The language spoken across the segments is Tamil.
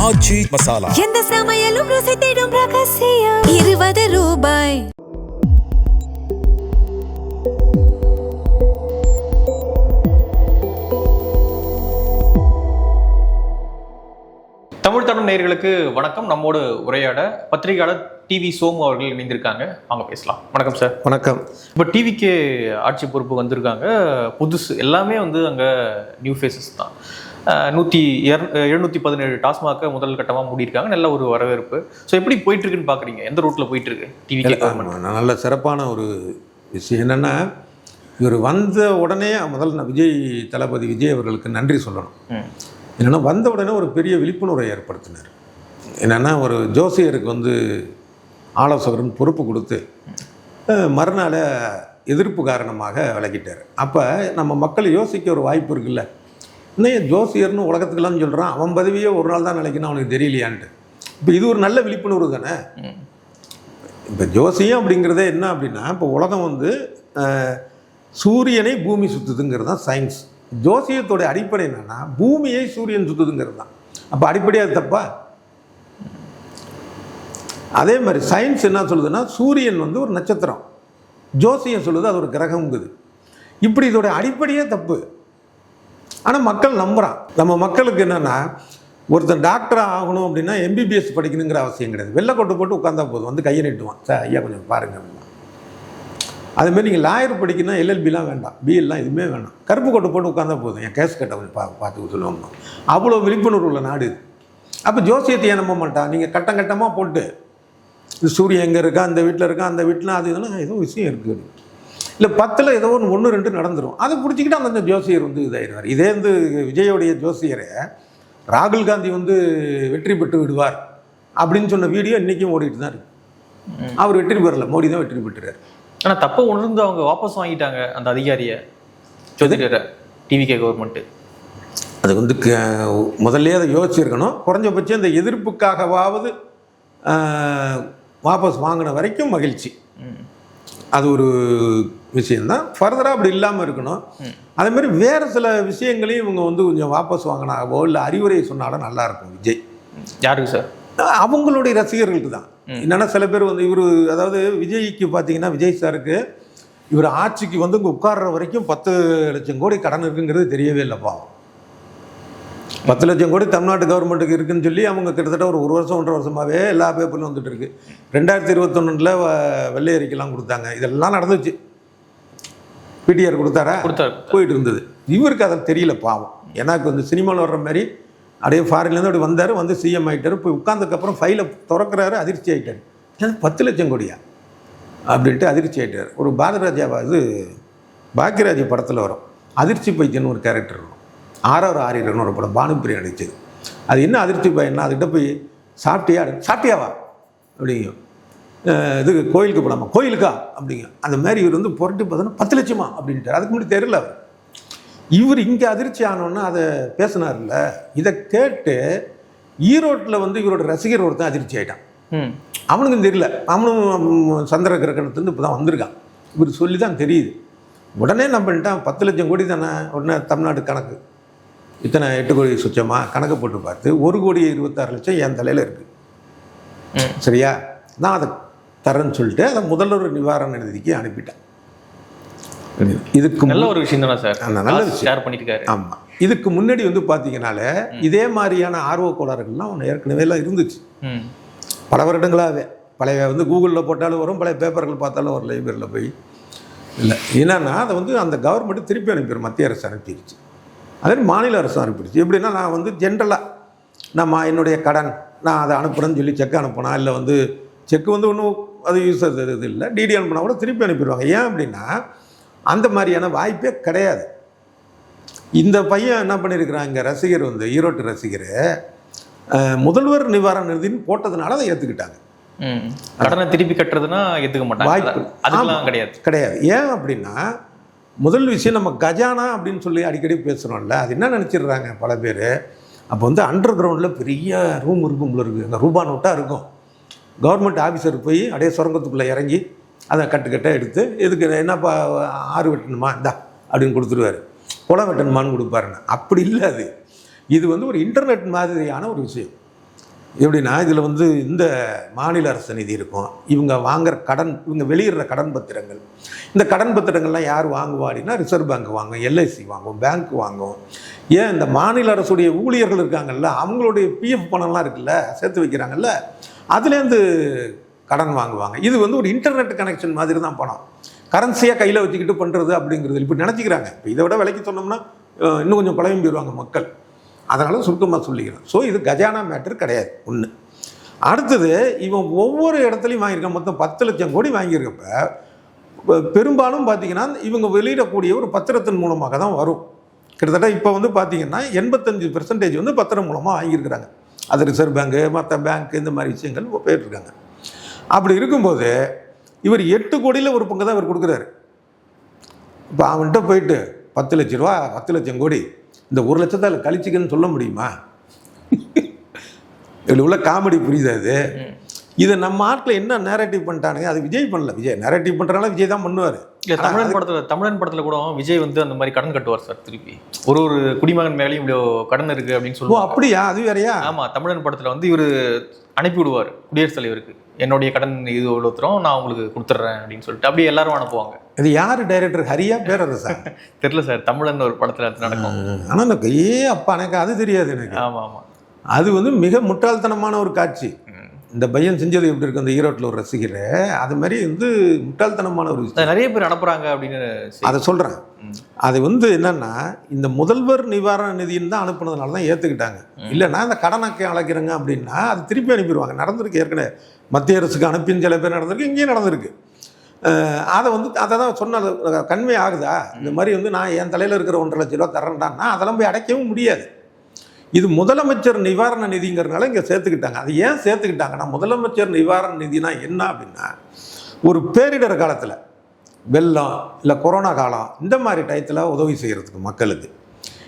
ஆச்சி மசாலா. எந்த சமையலும் ருசி தேடும் ரகசியம். 20 ரூபாய். தமிழ் தமிழ் நேயர்களுக்கு வணக்கம். நம்மோடு உரையாட பத்திரிகையாளர் டிவி சோமு அவர்கள் இணைந்திருக்காங்க. வாங்க பேசலாம். வணக்கம் சார். வணக்கம். இப்போ டிவிக்கு ஆட்சி பொறுப்பு வந்திருக்காங்க. புதுசு எல்லாமே அங்கே நியூ ஃபேஸஸ் தான். 717 டாஸ்மாக முதல் கட்டமாக மூடியிருக்காங்க. நல்ல ஒரு வரவேற்பு. ஸோ எப்படி போயிட்டு இருக்குன்னு பார்க்குறீங்க? எந்த ரூட்டில் போயிட்டு இருக்கு டிவிக்கு கவர்மெண்ட்? நல்ல சிறப்பான ஒரு விஷயம் என்னென்னா, இவர் வந்த உடனே முதல்ல தளபதி விஜய் அவர்களுக்கு நன்றி சொல்லணும். என்னென்னா, வந்த உடனே ஒரு பெரிய விழிப்புணர்வை ஏற்படுத்தினார். என்னென்னா, ஒரு ஜோசியருக்கு ஆலோசகர்னு பொறுப்பு கொடுத்து மறுநாள் எதிர்ப்பு காரணமாக விலகிட்டார். அப்போ நம்ம மக்கள் யோசிக்க ஒரு வாய்ப்பு இருக்குல்ல, இன்னும் ஜோசியர்னு உலகத்துக்கெல்லாம் சொல்கிறான், அவன் பதவியே ஒரு நாள் தான் நினைக்கணும், அவனுக்கு தெரியலையான்ட்டு. இப்போ இது ஒரு நல்ல விழிப்புணர்வு தானே. இப்போ ஜோசியம் அப்படிங்கிறதே என்ன அப்படின்னா, இப்போ உலகம் சூரியனை பூமி சுற்றுதுங்கிறது தான் சயின்ஸ். ஜோசியத்தோட அடிப்படை என்னன்னா, பூமியை சூரியன் சுற்றுதுங்கிறது தான். அப்போ அடிப்படையாக தப்பா? அதே மாதிரி சயின்ஸ் என்ன சொல்லுதுன்னா, சூரியன் ஒரு நட்சத்திரம், ஜோசியம் சொல்லுது அது ஒரு கிரகம்ங்குது. இப்படி இதோட அடிப்படையே தப்பு. ஆனால் மக்கள் நம்புகிறான். நம்ம மக்களுக்கு என்னென்னா, ஒருத்தன் டாக்டராக ஆகணும் அப்படின்னா எம்பிபிஎஸ் படிக்கணுங்கிற அவசியம் கிடையாது. வெள்ளைக்கோட்டு போட்டு உட்காந்தா போதும், கையை நீட்டுவான், சார் ஐயா கொஞ்சம் பாருங்க அப்படின்னா. அதுமாரி நீங்கள் லாயர் படிக்கணும், எல்எல்பிலாம் வேண்டாம், பிஎல்லாம் எதுவுமே வேண்டாம், கருப்பு கோட்டை போட்டு உட்காந்தா போதும், என் கேஸ் கட்ட கொஞ்சம் பார்த்து சொல்லுவோம்னா. அவ்வளோ விழிப்புணர்வு உள்ள நாடு. அப்போ ஜோசியத்தையே நம்ப மாட்டான். நீங்கள் கட்டம் கட்டமாக போட்டு சூரியன் எங்கே இருக்கா, அந்த வீட்டில் இருக்கா, அந்த வீட்டில் அது இதெல்லாம் ஏதோ விஷயம் இருக்குது, இல்லை 10ல் ஏதோ ஒன்று 2 நடந்துடும். அதை பிடிச்சிக்கிட்டு அந்த ஜோசியர் இதாகிடுவார். இதே விஜயோடைய ஜோசியரை ராகுல் காந்தி வெற்றி பெற்று விடுவார் அப்படின்னு சொன்ன வீடியோ இன்றைக்கும் ஓடிட்டு தான் இருக்கு. அவர் வெற்றி பெறலை, மோடி தான் வெற்றி பெற்றுறார். ஆனால் தப்பை உணர்ந்து அவங்க வாபஸ் வாங்கிட்டாங்க அந்த அதிகாரியை, ஜோதிடரை, டிவிகே கவர்மெண்ட்டு. அது முதல்ல அதை யோசிச்சிருக்கணும். குறைஞ்சபட்சம் இந்த எதிர்ப்புக்காகவாவது வாபஸ் வாங்கின வரைக்கும் மகிழ்ச்சி. அது ஒரு விஷயந்தான். ஃபர்தராக அப்படி இல்லாமல் இருக்கணும். அதேமாதிரி வேறு சில விஷயங்களையும் இவங்க கொஞ்சம் வாபஸ் வாங்கினாவோ இல்லை அறிவுரை சொன்னாலும் நல்லாயிருக்கும். விஜய் யாருக்கு சார்? அவங்களுடைய ரசிகர்களுக்கு தான். என்னென்னா, சில பேர் இவர், அதாவது விஜய்க்கு பார்த்தீங்கன்னா, விஜய் சாருக்கு இவர் ஆட்சிக்கு இங்கே உட்கார்ற வரைக்கும் 10 லட்சம் கோடி கடன் இருக்குங்கிறது தெரியவே இல்லைப்பா. 10 லட்சம் கோடி தமிழ்நாட்டு கவர்மெண்ட்டுக்கு இருக்குன்னு சொல்லி அவங்க கிட்டத்தட்ட ஒரு வருஷம் 1.5 வருஷமாகவே எல்லா பேப்பர்லையும் வந்துட்டு இருக்கு. 2021 வெள்ளை அறிக்கைலாம் கொடுத்தாங்க. இதெல்லாம் நடந்துச்சு. பிடிஆர் கொடுத்தாரா? போயிட்டு இருந்தது. இவருக்கு அதை தெரியல பாவம். எனக்கு சினிமாவில் வர்ற மாதிரி அப்படியே ஃபாரின்லேருந்து அப்படி வந்தார், சிஎம் ஆகிட்டார். போய் உட்கார்ந்ததுக்கப்புறம் ஃபைலை திறக்கிறாரு, அதிர்ச்சி ஆகிட்டார். 10 லட்சம் கோடியா அப்படின்ட்டு அதிர்ச்சி ஆகிட்டார். ஒரு பாரதிராஜாவா பாக்கியராஜ் படத்தில் வரும், அதிர்ச்சி பைத்தியன்னு ஒரு கேரக்டர் இருக்கும். ஆறாவது ஆரியர்னு ஒரு படம், பானுப்பிரியா நடிச்சது. அது என்ன அதிர்ச்சி பையன்னா, அதுக்கிட்ட போய் சாப்பிட்டியாவா அப்படிங்க, கோயிலுக்கு போடாமா, கோயிலுக்கா அப்படிங்க. அந்த மாதிரி இவர் புரட்டி பார்த்தோன்னா 10 லட்சமா அப்படின்ட்டார். அதுக்கு முன்னாடி தெரியல. இவர் இங்கே அதிர்ச்சி ஆனோன்னா அதை பேசினார்ல. இதை கேட்டு ஈரோட்டில் இவரோட ரசிகர் ஒருத்தன் அதிர்ச்சி ஆகிட்டான். அவனுக்கும் தெரியல, அவனும் சந்திர கிரகணத்துலேருந்து இப்போ தான் வந்திருக்கான். இவர் சொல்லி தான் தெரியுது. உடனே என்ன பண்ணிட்டான், 10 லட்சம் கோடி தானே, உடனே தமிழ்நாடு கணக்கு இத்தனை 8 கோடி சுச்சமாக கணக்கு போட்டு பார்த்து 1,26,00,000 என் தலையில் இருக்குது. சரியா, நான் அதை தரேன்னு சொல்லிட்டு அதை முதல்வர் நிவாரண நிதிக்கு அனுப்பிட்டேன். இதுக்கு நல்ல ஒரு விஷயம் தானே சார், நல்ல விஷயம் ஷேர் பண்ணியிருக்காரு. ஆமாம். இதுக்கு முன்னாடி பார்த்தீங்கன்னால இதே மாதிரியான ஆர்வ கோளாறுகள்லாம் ஏற்கனவே எல்லாம் இருந்துச்சு பல வருடங்களாகவே. பழைய கூகுளில் போட்டாலும் வரும், பழைய பேப்பர்கள் பார்த்தாலும் ஒரு லைப்ரரியில் போய் இல்லை. என்னன்னா, அதை அந்த கவர்மெண்ட்டு திருப்பி அனுப்பிடும். மத்திய அரசு அனுப்பிடுச்சு, அதே மாநில அரசு அனுப்பிடுச்சு. எப்படின்னா, நான் ஜென்ரலாக என்னுடைய கடன் நான் அதை அனுப்புகிறேன்னு சொல்லி செக் அனுப்பினா, இல்லை செக்கு ஒன்றும் அது யூஸ் இது இல்லை, டிடி அனுப்பினா கூட திருப்பி அனுப்பிடுவாங்க. ஏன் அப்படின்னா, அந்த மாதிரியான வாய்ப்பே கிடையாது. இந்த பையன் என்ன பண்ணியிருக்கிறான், இங்கே ரசிகர் ஈரோட்டு ரசிகர் முதல்வர் நிவாரண நிதின்னு போட்டதுனால அதை ஏற்றுக்கிட்டாங்க. கடனை திருப்பி கட்டுறதுன்னா ஏற்றுக்க மாட்டாங்க, வாய்ப்பு கிடையாது. ஏன் அப்படின்னா, முதல் விஷயம் நம்ம கஜானா அப்படின்னு சொல்லி அடிக்கடி பேசுகிறோம்ல, அது என்ன நினச்சிடுறாங்க பல பேர். அப்போ அண்டர் கிரவுண்டில் பெரிய ரூம் இருக்கும், இருக்குது, அங்கே ரூபா நோட்டாக இருக்கும். கவர்மெண்ட் ஆஃபீஸர் போய் அப்படியே சுரங்கத்துக்குள்ளே இறங்கி அதை கட்டுக்கட்டாக எடுத்து, இதுக்கு என்னப்பா 6 வெட்டணுமா இந்தா அப்படின்னு கொடுத்துருவார், குளம் வெட்டணுமான்னு கொடுப்பாருன்னு. அப்படி இல்லை. இது ஒரு இன்டர்நெட் மாதிரியான ஒரு விஷயம். எப்படின்னா இதில் வந்து இந்த மாநில அரசு நிதி இருக்கும், இவங்க வாங்குற கடன், இவங்க வெளியிடுற கடன் பத்திரங்கள், இந்த கடன் பத்திரங்கள்லாம் யார் வாங்குவா அப்படின்னா ரிசர்வ் பேங்க் வாங்கும், எல்ஐசி வாங்கும், பேங்க் வாங்கும். ஏன் இந்த மாநில அரசுடைய ஊழியர்கள் இருக்காங்கல்ல, அவங்களுடைய பிஎஃப் பணம்லாம் இருக்குல்ல, சேர்த்து வைக்கிறாங்கல்ல, அதுலேருந்து கடன் வாங்குவாங்க. இது வந்து ஒரு இன்டர்நெட் கனெக்ஷன் மாதிரி தான் பணம், கரன்சியாக கையில் வச்சுக்கிட்டு பண்ணுறது அப்படிங்கிறது இப்படி நினச்சிக்கிறாங்க. இப்போ இதை விட விலைக்கு சொன்னோம்னா இன்னும் கொஞ்சம் குழம்பி போயிடுவாங்க மக்கள். அதனால் சுருக்கமாக சொல்லிக்கிறேன். ஸோ இது கஜானா மேட்டர் கிடையாது. ஒன்று. அடுத்தது, இவன் ஒவ்வொரு இடத்துலையும் வாங்கியிருக்கான். மொத்தம் 10 லட்சம் கோடி வாங்கியிருக்கப்ப பெரும்பாலும் பார்த்திங்கன்னா இவங்க வெளியிடக்கூடிய ஒரு பத்திரத்தின் மூலமாக தான் வரும். கிட்டத்தட்ட இப்போ வந்து பார்த்திங்கன்னா 85% வந்து பத்திரம் மூலமாக வாங்கியிருக்கிறாங்க. அது ரிசர்வ் பேங்கு, மற்ற பேங்க்கு, இந்த மாதிரி விஷயங்கள் போயிட்டுருக்காங்க. அப்படி இருக்கும்போது இவர் 8 கோடியில் ஒரு பங்கு தான் இவர் கொடுக்குறாரு. இப்போ அவன்கிட்ட போயிட்டு 10 லட்ச ரூபா, 10 லட்சம் கோடி, இந்த 1 லட்சத்தை அதில் கழிச்சிக்கன்னு சொல்ல முடியுமா? இதில் உள்ள காமெடி புரியுது. அது இதை நம்ம ஆட்கள் என்ன நேரேட்டிவ் பண்ணிட்டானுங்க, அது விஜய் பண்ணல. விஜய் நேரேட்டிவ் பண்ணுறனால விஜய் தான் பண்ணுவார். இல்லை, தமிழன் படத்தில் கூட விஜய் வந்து அந்த மாதிரி கடன் கட்டுவார் சார். திருப்பி ஒரு குடிமகன் மேலேயும் இவ்வளோ கடன் இருக்குது அப்படின்னு சொல்லுவோம். அப்படியா? அது வேறையா? ஆமாம், தமிழன் படத்தில் வந்து இவர் அனுப்பி விடுவார் குடியரசுத் தலைவருக்கு, என்னுடைய கடன் இது எவ்வளோத்துறோம் நான் உங்களுக்கு கொடுத்துட்றேன் அப்படின்னு சொல்லிட்டு அப்படியே எல்லாரும் அனுப்புவாங்க. இது யார் டைரக்டர்? ஹரியா பேரரசா? தெரியல சார், தமிழன் ஒரு படத்தில் அது நடக்கும். ஆனால் எனக்கு அப்பா எனக்கு அது தெரியாது எனக்கு. ஆமாம் ஆமாம், அது வந்து மிக முட்டாள்தனமான ஒரு காட்சி. இந்த பையன் செஞ்சது எப்படி இருக்கு, அந்த ஈரோட்டில் ஒரு ரசிகர், அது மாதிரி வந்து முட்டாள்தனமான ஒரு விஷயம் நிறைய பேர் அனுப்புகிறாங்க அப்படின்னு அதை சொல்கிறேன். அது வந்து என்னன்னா, இந்த முதல்வர் நிவாரண நிதின்னு தான் அனுப்புனதுனால தான் ஏற்றுக்கிட்டாங்க. இல்லைன்னா இந்த கடனுக்கு அழைக்கிறேங்க அப்படின்னா அது திருப்பி அனுப்பிடுவாங்க. நடந்திருக்கு ஏற்கனவே, மத்திய அரசுக்கு அனுப்பின்னு சில பேர் நடந்திருக்கு, இங்கேயும் நடந்திருக்கு. அதை வந்து அதை தான் சொன்னது கன்வே ஆகுதா, இந்த மாதிரி வந்து நான் என் தலையில் இருக்கிற 1.5 லட்ச ரூபா தரேன்டான்னா அதெல்லாம் போய் அடைக்கவும் முடியாது. இது முதலமைச்சர் நிவாரண நிதிங்கிறதுனால இங்கே சேர்த்துக்கிட்டாங்க. அது ஏன் சேர்த்துக்கிட்டாங்கன்னா, முதலமைச்சர் நிவாரண நிதினா என்ன அப்படின்னா, ஒரு பேரிடர் காலத்தில், வெள்ளம் இல்லை கொரோனா காலம், இந்த மாதிரி டயத்தில் உதவி செய்கிறதுக்கு மக்களுக்கு,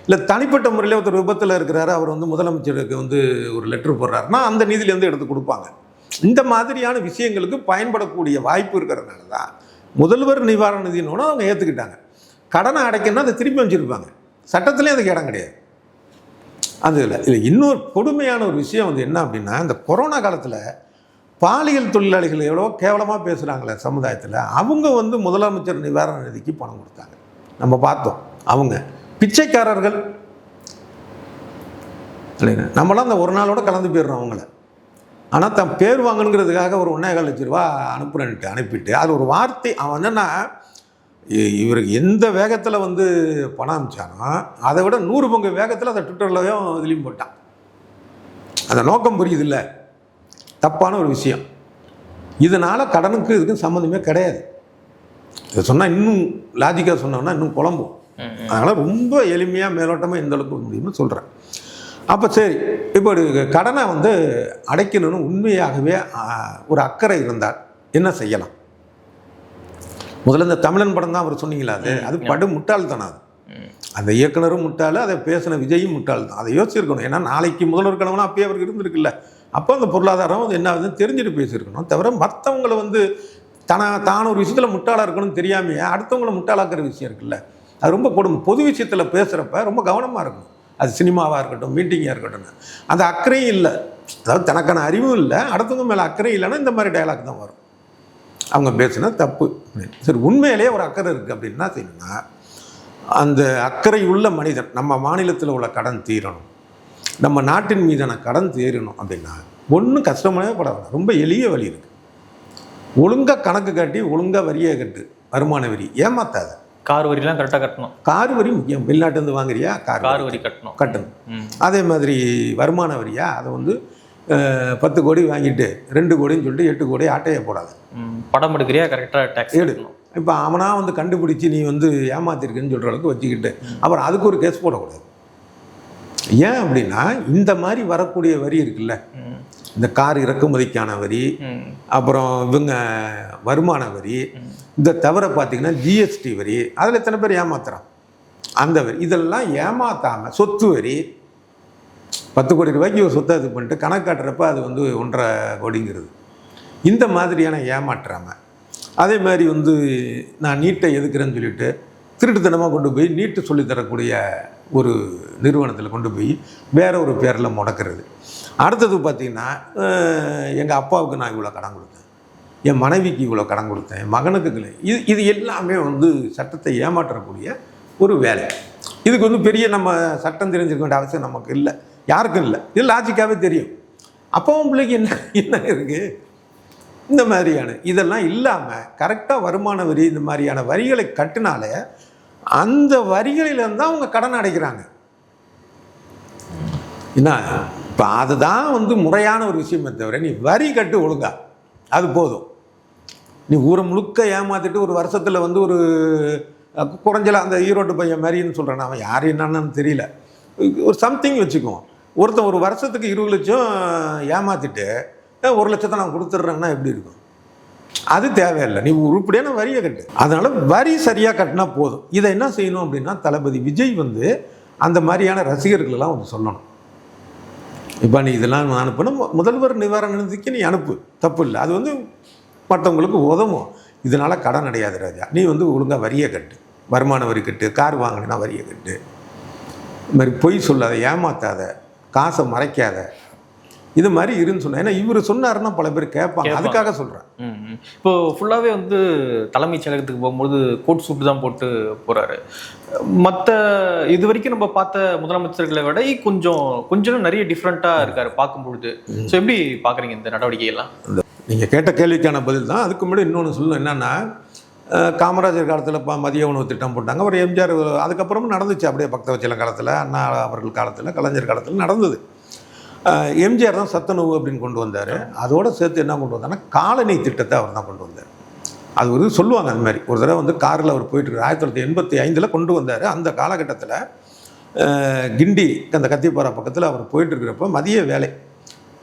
இல்லை தனிப்பட்ட முறையில் ஒருத்தர் விபத்தில் இருக்கிறாரு, அவர் வந்து முதலமைச்சருக்கு வந்து ஒரு லெட்டர் போடுறாருன்னா அந்த நிதியிலேருந்து எடுத்து கொடுப்பாங்க. இந்த மாதிரியான விஷயங்களுக்கு பயன்படக்கூடிய வாய்ப்பு இருக்கிறதுனால தான் முதல்வர் நிவாரண நிதினோட அவங்க ஏற்றுக்கிட்டாங்க. கடனை அடைக்கணும்னா அதை திருப்பி வச்சுருப்பாங்க. சட்டத்துலேயும் அதுக்கு இடம் கிடையாது. அது இல்லை. இன்னொரு கொடுமையான ஒரு விஷயம் வந்து என்ன அப்படின்னா, இந்த கொரோனா காலத்தில் பாலியல் தொழிலாளிகள் எவ்வளோ கேவலமாக பேசுகிறாங்களே சமுதாயத்தில், அவங்க வந்து முதலமைச்சர் நிவாரண நிதிக்கு பணம் கொடுத்தாங்க. நம்ம பார்த்தோம். அவங்க பிச்சைக்காரர்கள் இல்லைங்க, நம்மளாம் அந்த ஒரு நாளோட கலந்து போயிடுறோம் அவங்கள. ஆனால் தன் பேர் வாங்கணுங்கிறதுக்காக ஒரு 1.25 லட்ச ரூபா அனுப்புறேன்ட்டு அனுப்பிட்டு, அது ஒரு வார்த்தை. அவன் என்னன்னா, இவருக்கு எந்த வேகத்தில் வந்து பணம் அனுப்பிச்சானோ அதை விட 100 பங்கு வேகத்தில் அதை ட்விட்டர்லையும் இதுலேயும் போட்டான். அந்த நோக்கம் புரியுது இல்லை, தப்பான ஒரு விஷயம். இதனால் கடனுக்கு இதுக்கும் சம்மந்தமே கிடையாது. இதை சொன்னால் இன்னும் லாஜிக்காக சொன்னோம்னா இன்னும் குழம்பும். அதனால் ரொம்ப எளிமையாக மேலோட்டமாக எந்த அளவுக்கு முடியும்னு சொல்கிறேன். அப்போ சரி, இப்போ கடனை வந்து அடைக்கணும்னு உண்மையாகவே ஒரு அக்கறை இருந்தால் என்ன செய்யலாம்? முதல்ல இந்த தமிழன் படம் தான் அவர் சொன்னீங்களா, அது படு முட்டாள்தானே. அது அந்த இயக்குனரும் முட்டாள், அதை பேசின விஜயும் முட்டாள் தான். அதை யோசிச்சிருக்கணும். ஏன்னா நாளைக்கு முதல்வர் கனவுனா அப்பயே அவருக்கு இருந்திருக்குல்ல. அப்போ அந்த பொருளாதாரம் அது என்ன ஆகுதுன்னு தெரிஞ்சுட்டு பேசியிருக்கணும். தவிர மற்றவங்களை வந்து தான் ஒரு விஷயத்தில் முட்டாளாக இருக்கணும்னு தெரியாமையே அடுத்தவங்களை முட்டாளாக்குற விஷயம் இருக்குல்ல, அது ரொம்ப கொடுமை. பொது விஷயத்தில் பேசுகிறப்ப ரொம்ப கவனமாக இருக்கணும். அது சினிமாவாக இருக்கட்டும், மீட்டிங்காக இருக்கட்டும். அந்த அக்கறையும் இல்லை, அதாவது தனக்கான அறிவும் இல்லை, அடுத்தவங்க மேலே அக்கறை இல்லைன்னா இந்த மாதிரி டயலாக் தான் வரும். அவங்க பேசுனா தப்பு. சரி, உண்மையிலேயே ஒரு அக்கறை இருக்குது அப்படின்னா செய்யணும்னா, அந்த அக்கறை உள்ள மனிதன் நம்ம மாநிலத்தில் உள்ள கடன் தீரணும், நம்ம நாட்டின் மீதான கடன் தீரணும் அப்படின்னா ஒன்றும் கஷ்டமானே படாது. ரொம்ப எளிய வழி இருக்குது. ஒழுங்காக கணக்கு காட்டி ஒழுங்காக வரியை கட்டு, வருமான வரி ஏமாத்தாது. கார் வரிலாம் கரெக்டாக கட்டணும். கார் வரி முக்கியம். வெளிநாட்டிலேருந்து வாங்குறியா, கார் வரி கட்டணும். அதே மாதிரி வருமான வரியா, அதை வந்து 10 கோடி வாங்கிட்டு 2 கோடின்னு சொல்லிட்டு 8 கோடி ஆட்டையை போடாது. படம் எடுக்கிறியா, கரெக்டாக டேக்ஸ் எடுக்கணும். இப்போ அவனாக வந்து கண்டுபிடிச்சி நீ வந்து ஏமாத்திருக்குன்னு சொல்கிற அளவுக்கு வச்சுக்கிட்டு அப்புறம் அதுக்கு ஒரு கேஸ் போடக்கூடாது. ஏன் அப்படின்னா, இந்த மாதிரி வரக்கூடிய வரி இருக்குல்ல, இந்த கார் இறக்குமதிக்கான வரி, அப்புறம் இவங்க வருமான வரி, இந்த தவிர பார்த்திங்கன்னா ஜிஎஸ்டி வரி, அதில் எத்தனை பேர் ஏமாத்துறான், அந்த வரி, இதெல்லாம் ஏமாத்தாமல் சொத்து வரி, 10 கோடி ரூபாய்க்கு ஒரு சொத்தை இது பண்ணிட்டு கணக்கு காட்டுறப்ப அது வந்து 1.5 கோடிங்கிறது. இந்த மாதிரியான ஏமாற்றாமல், அதே மாதிரி வந்து நான் நீட்டை எதுக்குறேன்னு சொல்லிட்டு திருட்டுத்தனமாக கொண்டு போய் நீட்டு சொல்லித்தரக்கூடிய ஒரு நிறுவனத்தில் கொண்டு போய் வேற ஒரு பேரில் முடக்கிறது. அடுத்தது பார்த்திங்கன்னா எங்கள் அப்பாவுக்கு நான் இவ்வளோ கடன் கொடுத்தேன், என் மனைவிக்கு இவ்வளோ கடன் கொடுத்தேன், என் மகனுக்கு இது எல்லாமே வந்து சட்டத்தை ஏமாற்றக்கூடிய ஒரு வேலை. இதுக்கு வந்து பெரிய நம்ம சட்டம் தெரிஞ்சுக்க வேண்டிய அவசியம் நமக்கு இல்லை, யாருக்கும் இல்லை. இது லாஜிக்காகவே தெரியும். அப்பாவும் பிள்ளைக்கு என்ன இருக்குது இந்த மாதிரியான இதெல்லாம் இல்லாமல் கரெக்டாக வருமான வரி இந்த மாதிரியான வரிகளை கட்டினாலே அந்த வரிகளிலிருந்து தான் அவங்க கடன் அடைக்கிறாங்க. என்ன இப்போ அதுதான் வந்து முறையான ஒரு விஷயமே தவிர நீ வரி கட்டு ஒழுங்கா அது போதும். நீ ஊரை முழுக்க ஏமாற்றிட்டு ஒரு வருஷத்தில் வந்து ஒரு குறைஞ்சல அந்த ஈரோட்டு பையன் மாதிரின்னு சொல்கிறேன், அவன் யார் என்னன்னு தெரியல, ஒரு சம்திங் வச்சுக்குவோம். ஒருத்தன் ஒரு வருஷத்துக்கு 20 லட்சம் ஏமாற்றிட்டு 1 லட்சத்தை நான் கொடுத்துட்றேன்னா எப்படி இருக்கும்? அது தேவையில்லை. நீ உருப்படியான வரியை கட்டு. அதனால் வரி சரியாக கட்டினா போதும். இதை என்ன செய்யணும் அப்படின்னா தளபதி விஜய் வந்து அந்த மாதிரியான ரசிகர்களெல்லாம் வந்து சொல்லணும். இப்போ நீ இதெல்லாம் அனுப்பணும், முதல்வர் நிவாரண நிதிக்கு நீ அனுப்பு, தப்பு இல்லை. அது வந்து மற்றவங்களுக்கு உதவும். இதனால் கடன் அடையாது ராஜா, நீ வந்து ஒழுங்காக வரியை கட்டு, வருமான வரி கட்டு, கார் வாங்கினா வரியை கட்டு, இது மாதிரி பொய் சொல்லாத, ஏமாத்தாத, காசை மறைக்காத, இது மாதிரி இருன்னு சொன்னேன். ஏன்னா இவர் சொன்னாருன்னா பல பேர் கேட்பாங்க, அதுக்காக சொல்கிறேன். இப்போ ஃபுல்லாகவே வந்து தலைமைச் செயலகத்துக்கு போகும்போது கோட் சூட்டு தான் போட்டு போகிறாரு. மற்ற இது வரைக்கும் நம்ம பார்த்த முதலமைச்சர்களை விட கொஞ்சம் நிறைய டிஃப்ரெண்ட்டாக இருக்காரு பார்க்கும்பொழுது. ஸோ எப்படி பார்க்குறீங்க இந்த நடவடிக்கையெல்லாம்? நீங்கள் கேட்ட கேள்விக்கான பதில் தான். அதுக்கு முன்னாடி இன்னொன்று சொல்லணும். என்னென்னா காமராஜர் காலத்தில் மதிய உணவு திட்டம் போட்டாங்க, ஒரு எம்ஜிஆர், அதுக்கப்புறமும் நடந்துச்சு அப்படியே பக்தவச்சலம் காலத்தில், அண்ணா அவர்கள் காலத்தில், கலைஞர் காலத்தில் நடந்தது. எம்ஜிஆர் தான் சத்துணவு அப்படின்னு கொண்டு வந்தார். அதோடு சேர்த்து என்ன கொண்டு வந்தாருன்னா காலனி திட்டத்தை அவர் தான் கொண்டு வந்தார். அது ஒரு சொல்லுவாங்க அந்த மாதிரி. ஒரு தடவை வந்து காரில் அவர் போயிட்டு 1985 கொண்டு வந்தார். அந்த காலகட்டத்தில் கிண்டி அந்த கத்திப்பாறை பக்கத்தில் அவர் போயிட்டுருக்கிறப்ப மதிய வேலை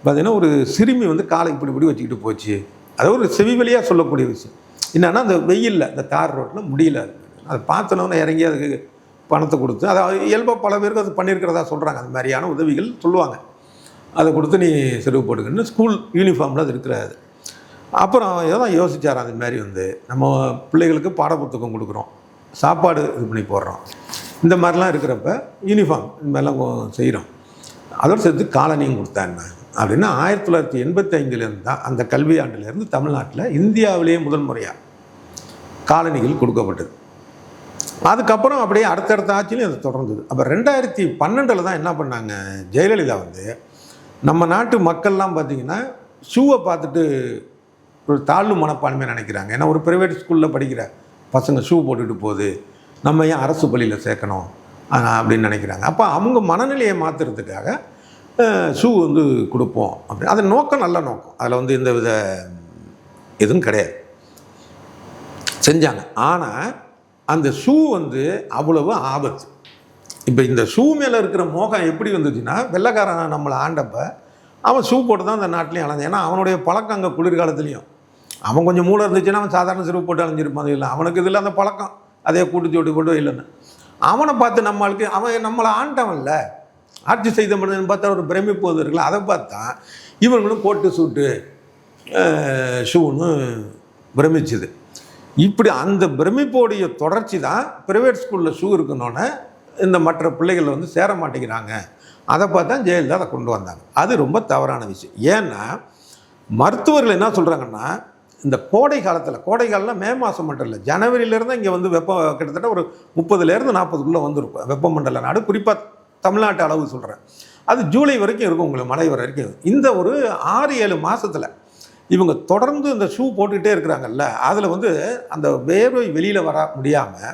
பார்த்திங்கன்னா ஒரு சிறுமி வந்து காலை இப்படி வச்சுக்கிட்டு போச்சு. அது ஒரு செவி வழியாக சொல்லக்கூடிய விஷயம். என்னென்னா அந்த வெயிலில் இந்த தார் ரோட்டில் முடியல, அதை பார்த்தோன்னே இறங்கி அதுக்கு பணத்தை கொடுத்து, அதை இயல்பாக பல பேருக்கு அது பண்ணியிருக்கிறதா சொல்கிறாங்க. அந்த மாதிரியான உதவிகள் சொல்லுவாங்க. அதை கொடுத்து நீ செருவு போட்டுக்கன்னு ஸ்கூல் யூனிஃபார்மில் அது இருக்கிறாரு. அப்புறம் ஏதாவது யோசிச்சார், அந்த மாதிரி வந்து நம்ம பிள்ளைகளுக்கு பாடப்புத்தகம் கொடுக்குறோம், சாப்பாடு இது பண்ணி போடுறோம், இந்த மாதிரிலாம் இருக்கிறப்ப யூனிஃபார்ம் இந்த மாதிரிலாம் செய்கிறோம், அதோடு சேர்த்து காலனியும் கொடுத்தாங்க அப்படின்னா 1985 தான் அந்த கல்வி ஆண்டிலேருந்து தமிழ்நாட்டில் இந்தியாவிலேயே முதல் முறையாக காலனிகள் கொடுக்கப்பட்டது. அதுக்கப்புறம் அப்படியே அடுத்தடுத்த ஆட்சியிலையும் அது தொடர்ந்தது. அப்போ 2012 தான் என்ன பண்ணாங்க, ஜெயலலிதா வந்து நம்ம நாட்டு மக்கள்லாம் பார்த்திங்கன்னா ஷூவை பார்த்துட்டு ஒரு தாழ்வு மனப்பான்மை நினைக்கிறாங்க. ஏன்னா ஒரு ப்ரைவேட் ஸ்கூலில் படிக்கிற பசங்க ஷூ போட்டுட்டு போகுது, நம்ம ஏன் அரசு பள்ளியில் சேர்க்கணும் அப்படின்னு நினைக்கிறாங்க. அப்போ அவங்க மனநிலையை மாற்றுறதுக்காக ஷூ வந்து கொடுப்போம் அப்படி. அது நோக்கம் நல்ல நோக்கம், அதில் வந்து எந்த வித எதுவும் கிடையாது, செஞ்சாங்க. ஆனால் அந்த ஷூ வந்து அவ்வளவு ஆபத்து. இப்போ இந்த ஷூ மேலே இருக்கிற மோகம் எப்படி வந்துச்சுன்னா, வெள்ளைக்காரன் நம்மளை ஆண்டப்ப அவன் ஷூ போட்டு தான் அந்த நாட்டிலையும் அலைஞ்சான். ஏன்னா அவனுடைய பழக்கம் அங்கே குளிர்காலத்துலேயும் அவன் கொஞ்சம் மூளை இருந்துச்சுன்னா அவன் சாதாரண செருப்பு போட்டு அலைஞ்சிருப்பான். இல்லை, அவனுக்கு இதில் அந்த பழக்கம், அதே கூட்டு சோட்டு போட்டு இல்லைன்னு அவனை பார்த்து நம்மளுக்கு அவன் நம்மளை ஆண்டவன்ல ஆட்சி செய்த மனிதன் பார்த்தா ஒரு பிரமிப்பு வந்து இருக்குல்ல, அதை பார்த்தா இவங்களும் கோட்டு சூட்டு ஷூன்னு பிரமிச்சுது. இப்படி அந்த பிரமிப்போடைய தொடர்ச்சி தான் ப்ரைவேட் ஸ்கூலில் ஷூ இருக்கணுன்னே இந்த மற்ற பிள்ளைகள் வந்து சேர மாட்டேங்கிறாங்க. அதை பார்த்தா ஜெயலலிதா அதை கொண்டு வந்தாங்க. அது ரொம்ப தவறான விஷயம். ஏன்னா மருத்துவர்கள் என்ன சொல்கிறாங்கன்னா, இந்த கோடை காலம்னா மே மாதம் மட்டும் இல்லை, ஜனவரியிலேருந்து இங்கே வந்து வெப்பம் கிட்டத்தட்ட ஒரு 30லேருந்து 40க்குள்ளே வந்துருக்கும் வெப்பமண்டல நாடு. குறிப்பாக தமிழ்நாட்டு அளவு சொல்கிறேன், அது ஜூலை வரைக்கும் இருக்கும், உங்களுக்கு மழை வரைக்கும். இந்த ஒரு 6-7 மாதத்தில் இவங்க தொடர்ந்து இந்த ஷூ போட்டுக்கிட்டே இருக்கிறாங்கல்ல, அதில் வந்து அந்த வேர்வை வெளியில் வர முடியாமல்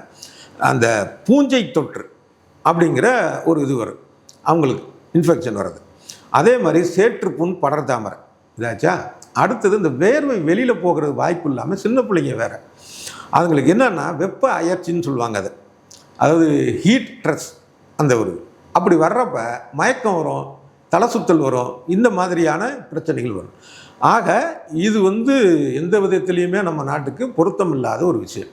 அந்த பூஞ்சை தொற்று அப்படிங்கிற ஒரு இது வரும், அவங்களுக்கு இன்ஃபெக்ஷன் வர்றது. அதே மாதிரி சேற்றுப்புண், படர்தாமரை இதாச்சா. அடுத்தது இந்த வேர்வை வெளியில் போகிறது வாய்ப்பு இல்லாமல் சின்ன பிள்ளைங்க வேறு, அதுங்களுக்கு என்னென்னா வெப்ப அயற்சின்னு சொல்லுவாங்க. அது அதாவது ஹீட் ஸ்ட்ரெஸ் அந்த ஒரு அப்படி வர்றப்ப மயக்கம் வரும், தலை சுத்தல் வரும், இந்த மாதிரியான பிரச்சனைகள் வரும். ஆக இது வந்து எந்த விதத்துலேயுமே நம்ம நாட்டுக்கு பொருத்தம் இல்லாத ஒரு விஷயம்.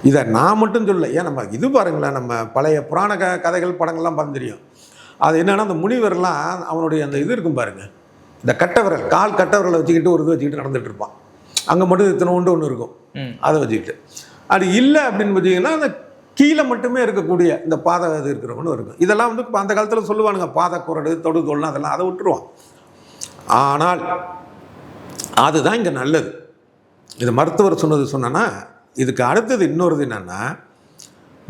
இதை நான் மட்டும் சொல்ல, ஏன் நம்ம இது பாருங்களேன், நம்ம பழைய புராண கதைகள் படங்கள்லாம் பார்த்து தெரியும். அது என்னென்னா அந்த முனிவர்லாம் அவனுடைய அந்த இது இருக்கும் பாருங்கள், இந்த கட்டவரல், கால் கட்டவரலை வச்சுக்கிட்டு ஒரு இது வச்சுக்கிட்டு நடந்துகிட்டு இருப்பான். அங்கே மட்டும் இத்தனை ஒன்று இருக்கும், அதை வச்சுக்கிட்டு. அது இல்லை அப்படின்னு பார்த்தீங்கன்னா அந்த கீழே மட்டுமே இருக்கக்கூடிய இந்த பாதை இது இருக்கிறவனும் இருக்கும். இதெல்லாம் வந்து அந்த காலத்தில் சொல்லுவானுங்க, பாதை குரடு தொடுதோல்லாம், அதெல்லாம் அதை விட்டுருவான். ஆனால் அதுதான் இங்கே நல்லது. இது மருத்துவர் சொன்னா இதுக்கு அடுத்தது இன்னொரு என்னன்னா,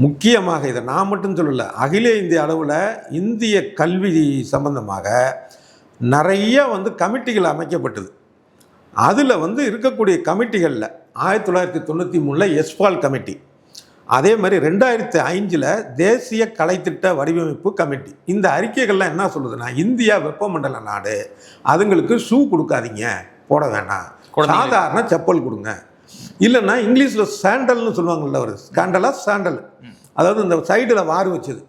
முக்கியமாக இதை நான் மட்டும் சொல்லலை, அகில இந்திய அளவில் இந்திய கல்வி சம்பந்தமாக நிறைய வந்து கமிட்டிகள் அமைக்கப்பட்டது. அதில் வந்து இருக்கக்கூடிய கமிட்டிகளில் 1993 எஸ்பால் கமிட்டி, அதே மாதிரி 2005 தேசிய கலைத்திட்ட வடிவமைப்பு கமிட்டி. இந்த அறிக்கைகள்லாம் என்ன சொல்லுதுன்னா, இந்தியா வெப்பமண்டல நாடு, அதுங்களுக்கு ஷூ கொடுக்காதீங்க, போட வேணாம், சாதாரண செப்பல் கொடுங்க, இல்லைன்னா இங்கிலீஷில் சாண்டல்னு சொல்லுவாங்கள்ல, ஒரு ஸ்காண்டலா சாண்டல், அதாவது இந்த சைடில் வாறு வச்சது,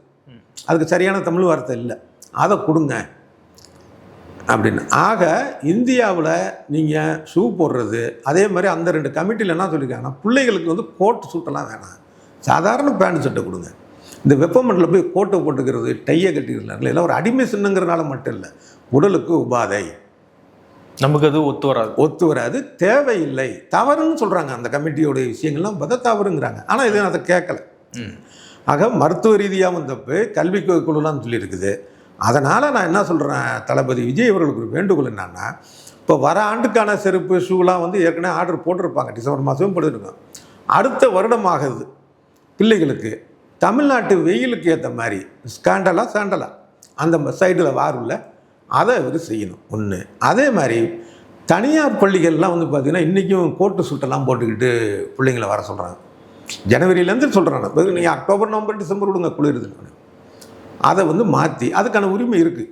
அதுக்கு சரியான தமிழ் வார்த்தை இல்லை, அதை கொடுங்க அப்படின்னு. ஆக இந்தியாவில் நீங்கள் ஷூ போடுறது, அதே மாதிரி அந்த 2 கமிட்டியில் என்ன சொல்லியிருக்காங்கன்னா, பிள்ளைகளுக்கு வந்து கோட்டு சூட்டெல்லாம் வேணாம், சாதாரண பேண்ட் சட்டை கொடுங்க. இந்த வெப்பமண்டலில் போய் கோட்டை போட்டுக்கிறது, டையை கட்டிக்கிறாங்களே, எல்லாம் ஒரு அடிமை சின்னங்கிறனால மட்டும் இல்லை, உடலுக்கு உபாதை, நமக்கு அது ஒத்து வராது, தேவையில்லை, தவறுன்னு சொல்கிறாங்க. அந்த கமிட்டியோடைய விஷயங்கள்லாம் பார்த்தா தவறுங்கிறாங்க. ஆனால் இது அதை கேட்கல. ஆக மருத்துவ ரீதியாகவும் தப்பு, கல்வி குழுலாம் சொல்லியிருக்குது. அதனால் நான் என்ன சொல்கிறேன், தளபதி விஜய் அவர்களுக்கு ஒரு வேண்டுகோள் என்னன்னா, இப்போ வர ஆண்டுக்கான செருப்பு ஷூலாம் வந்து ஏற்கனவே ஆர்டர் போட்டிருப்பாங்க, டிசம்பர் மாதமும் போட்டுருக்கோம். அடுத்த வருடமாகுது, பிள்ளைகளுக்கு தமிழ்நாட்டு வெயிலுக்கு ஏற்ற மாதிரி சாண்டலா அந்த சைடில் வாருள்ள அதை அவர் செய்யணும் ஒன்று. அதே மாதிரி தனியார் பள்ளிகள்லாம் வந்து பார்த்திங்கன்னா இன்றைக்கும் கோட்டு சுட்டெல்லாம் போட்டுக்கிட்டு பிள்ளைங்களை வர சொல்கிறாங்க. ஜனவரியிலேருந்து சொல்கிறாங்க, நீங்கள் அக்டோபர் நவம்பர் டிசம்பர் விடுங்க குளிருதுன்னு. அதை வந்து மாற்றி, அதுக்கான உரிமை இருக்குது.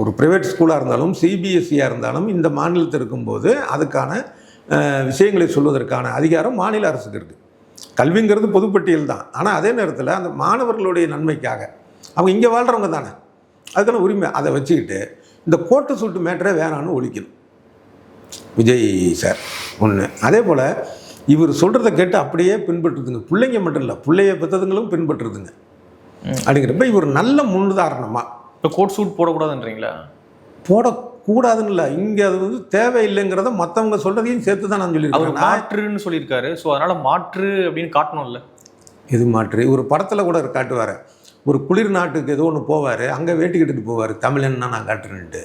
ஒரு ப்ரைவேட் ஸ்கூலாக இருந்தாலும் சிபிஎஸ்சியாக இருந்தாலும் இந்த மாநிலத்தில் இருக்கும்போது அதுக்கான விஷயங்களை சொல்வதற்கான அதிகாரம் மாநில அரசுக்கு இருக்குது. கல்விங்கிறது பொதுப்பட்டியல் தான். ஆனால் அதே நேரத்தில் அந்த மாணவர்களுடைய நன்மைக்காக அவங்க இங்கே வாழ்கிறவங்க தானே, அதுக்கான உரிமை. அதை வச்சுக்கிட்டு இந்த கோட்டு சூட்டு மேட்டரே வேணான்னு ஒழிக்கணும் விஜய் சார் ஒன்று. அதே போல் இவர் சொல்கிறத கேட்டு அப்படியே பின்பற்றுதுங்க, பிள்ளைங்க மட்டும் இல்லை, பிள்ளைய பெற்றதுங்களும் பின்பற்றுதுங்க. அப்படிங்கிறப்ப இவர் நல்ல முன்னுதாரணமாக. இப்போ கோட் சூட் போடக்கூடாதுன்றீங்களா? போடக்கூடாதுன்னு இல்லை, இங்கே அது வந்து தேவையில்லைங்கிறத மற்றவங்க சொல்கிறதையும் சேர்த்து தான் நான் சொல்லியிருக்கேன். மாற்றுன்னு சொல்லியிருக்காரு, ஸோ அதனால் மாற்று அப்படின்னு காட்டணும்ல. இது மாற்று ஒரு படத்தில் கூட காட்டுவார், ஒரு குளிர் நாட்டுக்கு ஏதோ ஒன்று போவார், அங்கே வேட்டி கட்டிட்டு போவார், தமிழன்னா நான் காட்டுறேன்ட்டு.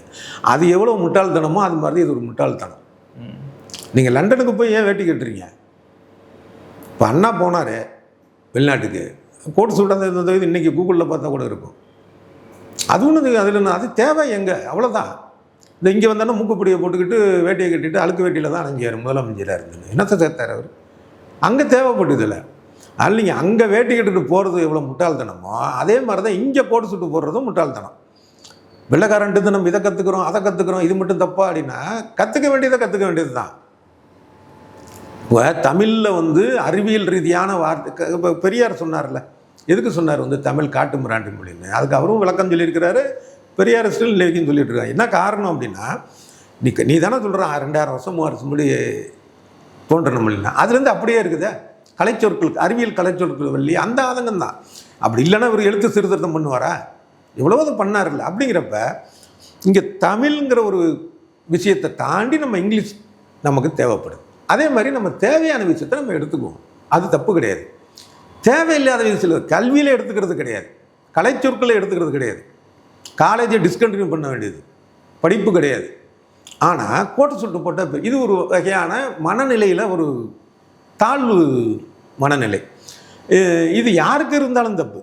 அது எவ்வளோ முட்டாள்தனமோ அது மாதிரி இது ஒரு முட்டாள்தனம். நீங்கள் லண்டனுக்கு போய் ஏன் வேட்டி கட்டுறீங்க? இப்போ அண்ணா போனார் வெளிநாட்டுக்கு, கோட் சூட்டாக இருந்தது இன்றைக்கி கூகுளில் பார்த்தா கூட இருக்கும். அது ஒன்று அதில் அது தேவை எங்கே, அவ்வளோதான். இந்த இங்கே வந்தாலும் மூக்குப்படியை போட்டுக்கிட்டு வேட்டியை கட்டிட்டு அழுக்கு வேட்டியில் தான் அங்கே முதலமைச்சராக இருந்தது. என்னத்தை சேர்த்தார் அவர்? அங்கே தேவைப்பட்டதில்லை. அதில் நீங்கள் அங்கே வேட்டி கட்டிட்டு போகிறது எவ்வளோ முட்டாள்தனமோ அதே மாதிரி தான் இங்கே கோட்டு சுட்டு போடுறதும் முட்டாள்தனம். வெள்ளைக்காரன்ட்டு நம்ம இதை கற்றுக்குறோம் அதை கற்றுக்குறோம், இது மட்டும் தப்பா அப்படின்னா கற்றுக்க வேண்டியது தான். இப்போ தமிழில் வந்து அறிவியல் ரீதியான வார்த்தை, இப்போ பெரியார் சொன்னார்ல, எதுக்கு சொன்னார் வந்து தமிழ் காட்டு மிராண்டி மொழின்னு, அதுக்கு அவரும் விளக்கம் சொல்லியிருக்கிறாரு, பெரியார் ஸ்டில் இன்னைக்கும் சொல்லிட்டு இருக்காங்க. என்ன காரணம் அப்படின்னா, நீ தானே சொல்கிறான் 2000 வருஷம் 3000 வருஷம் மொழி தோன்றின மொழினா, அதுலேருந்து அப்படியே இருக்குதே கலைச்சொற்களுக்கு, அறிவியல் கலைச்சொற்கள் வள்ளி அந்த ஆதங்கம் தான். அப்படி இல்லைன்னா இவர் எழுத்து சீர்திருத்தம் பண்ணுவாரா? எவ்வளோ பண்ணார்ல. அப்படிங்கிறப்ப இங்கே தமிழ்ங்கிற ஒரு விஷயத்தை தாண்டி நம்ம இங்கிலீஷ் நமக்கு தேவைப்படுது. அதே மாதிரி நம்ம தேவையான விஷயத்தை நம்ம எடுத்துக்குவோம், அது தப்பு கிடையாது. தேவையில்லாத விஷயத்தில் கல்வியில் எடுத்துக்கிறது கிடையாது, கலைச்சொற்களை எடுத்துக்கிறது கிடையாது, காலேஜை டிஸ்கண்டினியூ பண்ண வேண்டியது படிப்பு கிடையாது. ஆனால் கோட்டு சுட்டு போட்ட இது ஒரு வகையான மனநிலையில் ஒரு தாழ்வு மனநிலை. இது யாருக்கு இருந்தாலும் தப்பு.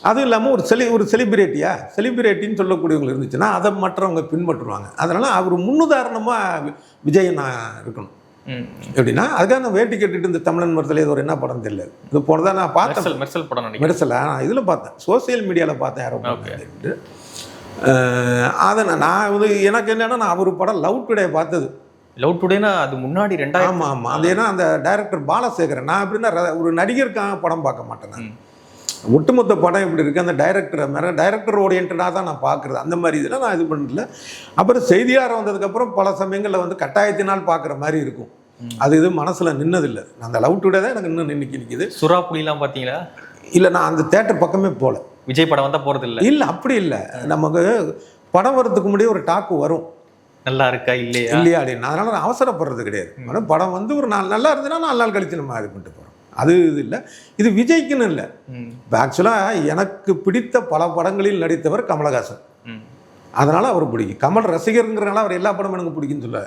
அதுவும் இல்லாமல் ஒரு செலிபிரிட்டின்னு சொல்லக்கூடியவங்க இருந்துச்சுன்னா அதை மற்றவங்க பின்பற்றுவாங்க. அதனால் அவர் முன்னுதாரணமாக விஜய் நான் இருக்கணும். எப்படின்னா அதுக்காக நான் வேட்டி கட்டிட்டு இந்த தமிழன் மரத்தில் ஏதோ ஒரு என்ன படம் தெரியல, இது போனதான் நான் பார்த்தேன், மெர்சல் நான் இதில் பார்த்தேன், சோசியல் மீடியாவில் பார்த்தேன் யாரோ அப்படின்ட்டு. அதை நான் வந்து எனக்கு என்னென்னா, நான் அவர் படம் லவ் டுடே பார்த்தது. லவ் டுடேனா அது முன்னாடி 2000. ஆமாம். அது ஏன்னா அந்த டைரக்டர் பாலசேகரன், நான் எப்படின்னா ஒரு நடிகருக்காக படம் பார்க்க மாட்டேன், நான் ஒட்டுமொத்த படம் எப்படி இருக்குது அந்த டைரக்டர் ஓரியன்டாக தான் நான் பார்க்குறது. அந்த மாதிரி இதெல்லாம் நான் இது பண்ணல. அப்புறம் செய்தியாளர் வந்ததுக்கப்புறம் பல சமயங்களில் வந்து கட்டாயத்தினால் பார்க்குற மாதிரி இருக்கும். அது இது மனசில் நின்னதில்லை. அந்த லவ் டுடே தான் எனக்கு இன்னும் நிற்கிது. சுறா புலிலாம் பார்த்தீங்களா? இல்லை, நான் அந்த தேட்டர் பக்கமே போகல. விஜய் படம் வந்தால் போகிறது இல்லை. இல்லை, அப்படி இல்லை. நமக்கு படம் வரதுக்கு முன்னாடியே ஒரு டாக்கு வரும், நல்லா இருக்கா இல்லையா அப்படின்னு. அதனால் நான் அவசரப்படுறது கிடையாது. படம் வந்து ஒரு நாள் நல்லா இருந்ததுன்னா 4 நாள் கழித்து நம்ம இது பண்ணிட்டு போகிறோம். அது இது இல்லை. இது விஜய்க்குன்னு இல்லை. இப்போ ஆக்சுவலாக எனக்கு பிடித்த பல படங்களில் நடித்தவர் கமலஹாசன். அதனால் அவர் பிடிக்கும். கமல் ரசிகருங்கிறனால அவர் எல்லா படமும் எனக்கு பிடிக்குன்னு சொல்ல.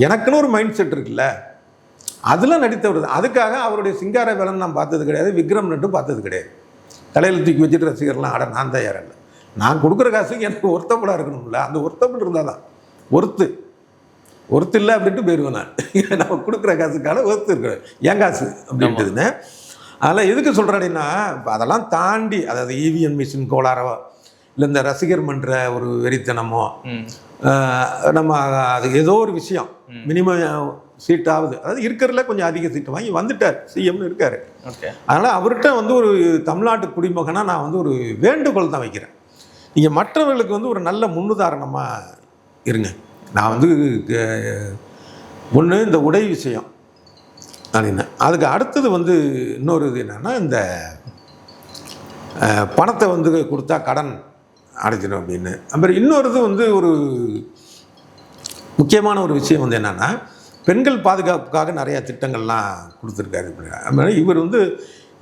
எனக்குன்னு ஒரு மைண்ட் செட் இருக்குல்ல, அதில் நடித்தவர் தான். அதுக்காக அவருடைய சிங்கார வேலன் நான் பார்த்தது கிடையாது, விக்ரம் நட்டும் பார்த்தது கிடையாது. தலையில் தூக்கி வச்சுட்டு ரசிகர்லாம் ஆட நான் தான் யாரும் இல்லை. நான் கொடுக்குற காசுக்கு எனக்கு ஒர்த்தபுளாக இருக்கணும்ல, அந்த ஒர்த்தபுள் இருந்தால் தான். ஒர்த்து இல்லை அப்படின்ட்டு போயிடுவேன் நான். நம்ம கொடுக்குற காசுக்கான ஒர்த்து இருக்கிறேன், என் காசு அப்படின்ட்டுதுன்னு. அதெல்லாம் எதுக்கு சொல்கிறேன்னா, அதெல்லாம் தாண்டி, அதாவது இவிஎம் மிஷின் கோளாறோ இல்லை இந்த ரசிகர் மன்ற ஒரு வெறித்தனமோ, நம்ம அது ஏதோ ஒரு விஷயம் மினிமம் சீட்டாகுது, அதாவது இருக்கிறதுல கொஞ்சம் அதிக சீட்டு வாங்கி வந்துட்டார், சிஎம்னு இருக்கார். அதனால் அவர்கிட்ட வந்து ஒரு தமிழ்நாட்டு குடிமகனாக நான் வந்து ஒரு வேண்டுகோள் தான் வைக்கிறேன். நீங்கள் மற்றவர்களுக்கு வந்து ஒரு நல்ல முன்னுதாரணமாக இருங்க. நான் வந்து ஒன்று இந்த உடை விஷயம் அப்படின்னா, அதுக்கு அடுத்தது வந்து இன்னொரு இது என்னென்னா, இந்த பணத்தை வந்து கொடுத்தா கடன் அடைச்சிடும் அப்படின்னு. அப்புறம் இன்னொரு இது வந்து ஒரு முக்கியமான ஒரு விஷயம் வந்து என்னென்னா, பெண்கள் பாதுகாப்புக்காக நிறையா திட்டங்கள்லாம் கொடுத்துருக்காரு. அப்படி இவர் வந்து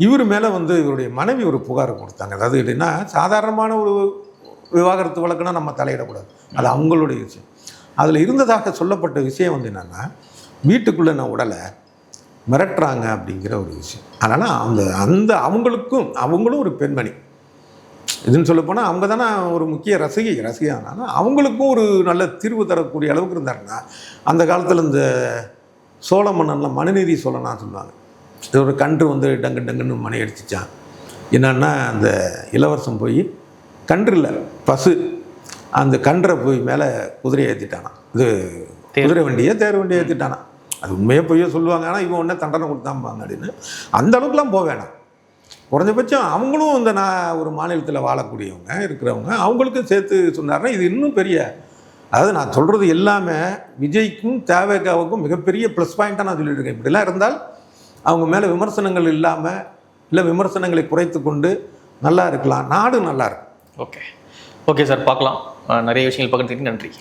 இவர் மேலே வந்து இவருடைய மனைவி ஒரு புகார் கொடுத்தாங்க. அதாவது எப்படின்னா, சாதாரணமான ஒரு விவாகரத்து வழக்குன்னா நம்ம தலையிடக்கூடாது, அது அவங்களுடைய விஷயம். அதில் இருந்ததாக சொல்லப்பட்ட விஷயம் வந்து என்னென்னா, வீட்டுக்குள்ளே நான் உடலை மிரட்டுறாங்க அப்படிங்கிற ஒரு விஷயம். அதனால் அவங்களும் ஒரு பெண்மணி இதுன்னு சொல்லப்போனால் அவங்க தானே ஒரு முக்கிய ரசிகையானாலும் அவங்களுக்கும் ஒரு நல்ல தீர்வு தரக்கூடிய அளவுக்கு இருந்தாருன்னா, அந்த காலத்தில் இந்த சோழ மன்னன்லாம் மனுநீதி சோழனா சொல்லுவாங்க. இது ஒரு கன்று வந்து டங்குன்னு மணி அடிச்சிச்சான். என்னன்னா, அந்த இளவரசன் போய் கன்று இல்லை பசு, அந்த கன்றை போய் மேலே குதிரையை ஏற்றிட்டானா, இது குதிரை வண்டியை தேர் வண்டியை ஏற்றிட்டானா. அது உண்மையாக போய் சொல்லுவாங்க. ஆனால் இவன் ஒன்றே தண்டனை கொடுத்தாம்பாங்க அப்படின்னு. அந்த அளவுக்குலாம் போக வேணாம். குறைஞ்சபட்சம் அவங்களும் இந்த நான் ஒரு மாநிலத்தில் வாழக்கூடியவங்க இருக்கிறவங்க, அவங்களுக்கும் சேர்த்து சொன்னார்னா இது இன்னும் பெரிய, அதாவது நான் சொல்கிறது எல்லாமே விஜய்க்கும் தேவைக்காவுக்கும் மிகப்பெரிய ப்ளஸ் பாயிண்ட்டாக நான் சொல்லிட்டு இருக்கேன். இப்படிலாம் இருந்தால் அவங்க மேலே விமர்சனங்கள் இல்லாமல், இல்லை விமர்சனங்களை குறைத்து கொண்டு நல்லா இருக்கலாம், நாடு நல்லா இருக்கும். ஓகே சார், பார்க்கலாம். நிறைய விஷயங்கள் பகிர்ந்துக்கிட்டு நன்றி.